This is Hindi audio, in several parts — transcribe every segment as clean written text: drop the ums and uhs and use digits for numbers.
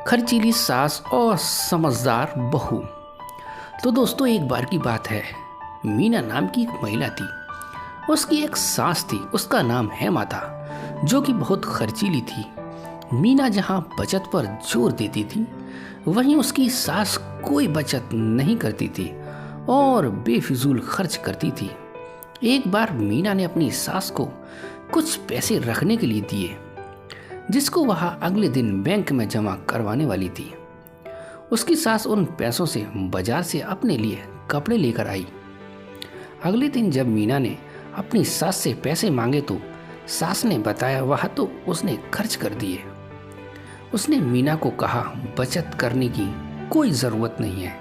खर्चीली सास और समझदार बहू। तो दोस्तों, एक बार की बात है, मीना नाम की एक महिला थी। उसकी एक सास थी, उसका नाम हेमा था, जो कि बहुत खर्चीली थी। मीना जहाँ बचत पर जोर देती थी, वहीं उसकी सास कोई बचत नहीं करती थी और बेफिजूल खर्च करती थी। एक बार मीना ने अपनी सास को कुछ पैसे रखने के लिए दिए, जिसको वह अगले दिन बैंक में जमा करवाने वाली थी। उसकी सास उन पैसों से बाजार से अपने लिए कपड़े लेकर आई। अगले दिन जब मीना ने अपनी सास से पैसे मांगे तो सास ने बताया वह तो उसने खर्च कर दिए। उसने मीना को कहा, बचत करने की कोई ज़रूरत नहीं है,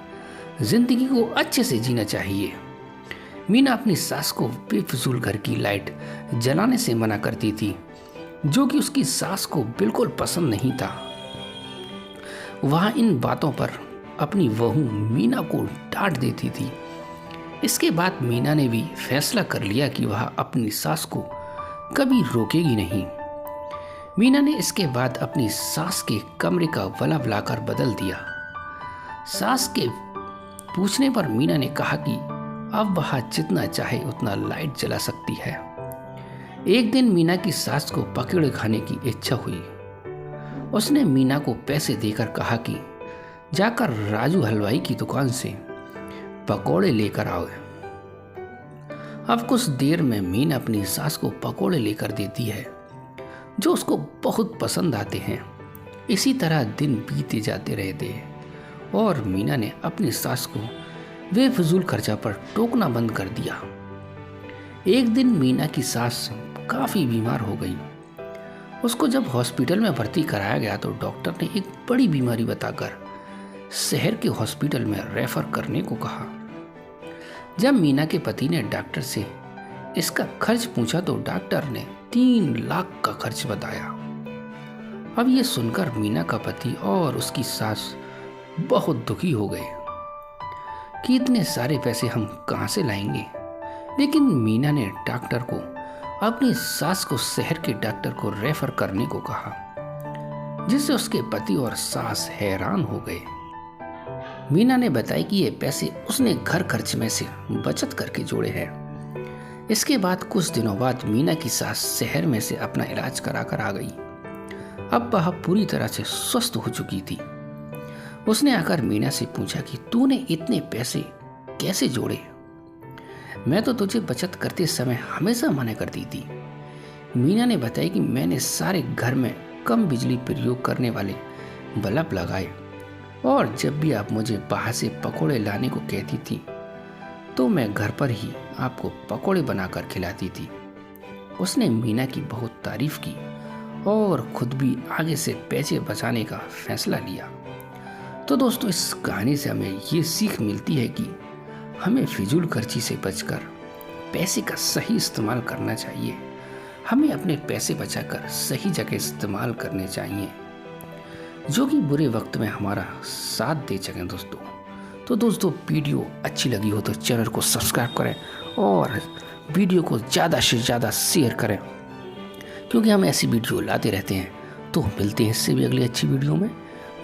जिंदगी को अच्छे से जीना चाहिए। मीना अपनी सास को बेफिजूल घर की लाइट जलाने से मना करती थी, जो कि उसकी सास को बिल्कुल पसंद नहीं था। वह इन बातों पर अपनी बहू मीना को डांट देती थी। इसके बाद मीना ने भी फैसला कर लिया कि वह अपनी सास को कभी रोकेगी नहीं। मीना ने इसके बाद अपनी सास के कमरे का बल्ब लाकर बदल दिया। सास के पूछने पर मीना ने कहा कि अब वह जितना चाहे उतना लाइट जला सकती है। एक दिन मीना की सास को पकौड़े खाने की इच्छा हुई। उसने मीना को पैसे देकर कहा कि जाकर राजू हलवाई की दुकान से पकौड़े लेकर आओ। अब कुछ देर में मीना अपनी सास को पकौड़े लेकर देती है, जो उसको बहुत पसंद आते हैं। इसी तरह दिन बीते जाते रहते और मीना ने अपनी सास को बेफिजूल खर्चा पर टोकना बंद कर दिया। एक दिन मीना की सास काफ़ी बीमार हो गई। उसको जब हॉस्पिटल में भर्ती कराया गया तो डॉक्टर ने एक बड़ी बीमारी बताकर शहर के हॉस्पिटल में रेफर करने को कहा। जब मीना के पति ने डॉक्टर से इसका खर्च पूछा तो डॉक्टर ने 3 लाख का खर्च बताया। अब ये सुनकर मीना का पति और उसकी सास बहुत दुखी हो गए कि इतने सारे पैसे हम कहाँ से लाएंगे। लेकिन मीना ने डॉक्टर को अपनी सास को शहर के डॉक्टर को रेफर करने को कहा, जिससे उसके पति और सास हैरान हो गए। मीना ने बताया कि ये पैसे उसने घर खर्च में से बचत करके जोड़े हैं। इसके बाद कुछ दिनों बाद मीना की सास शहर में से अपना इलाज कराकर आ गई। अब वह पूरी तरह से स्वस्थ हो चुकी थी। उसने आकर मीना से पूछा कि तूने इतने पैसे कैसे जोड़े? मैं तो तुझे बचत करते समय हमेशा मना करती थी। मीना ने बताया कि मैंने सारे घर में कम बिजली प्रयोग करने वाले बल्ब लगाए और जब भी आप मुझे बाहर से पकोड़े लाने को कहती थी तो मैं घर पर ही आपको पकोड़े बनाकर खिलाती थी। उसने मीना की बहुत तारीफ की और खुद भी आगे से पैसे बचाने का फैसला लिया। तो दोस्तों, इस कहानी से हमें ये सीख मिलती है कि हमें फिजूल खर्ची से बचकर पैसे का सही इस्तेमाल करना चाहिए। हमें अपने पैसे बचाकर सही जगह इस्तेमाल करने चाहिए, जो कि बुरे वक्त में हमारा साथ दे सकें दोस्तों। तो दोस्तों, वीडियो अच्छी लगी हो तो चैनल को सब्सक्राइब करें और वीडियो को ज़्यादा से ज़्यादा शेयर करें, क्योंकि हम ऐसी वीडियो लाते रहते हैं। तो मिलते हैं इससे भी अगली अच्छी वीडियो में।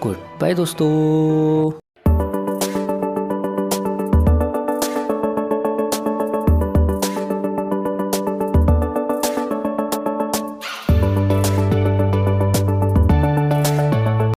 गुड बाय दोस्तों।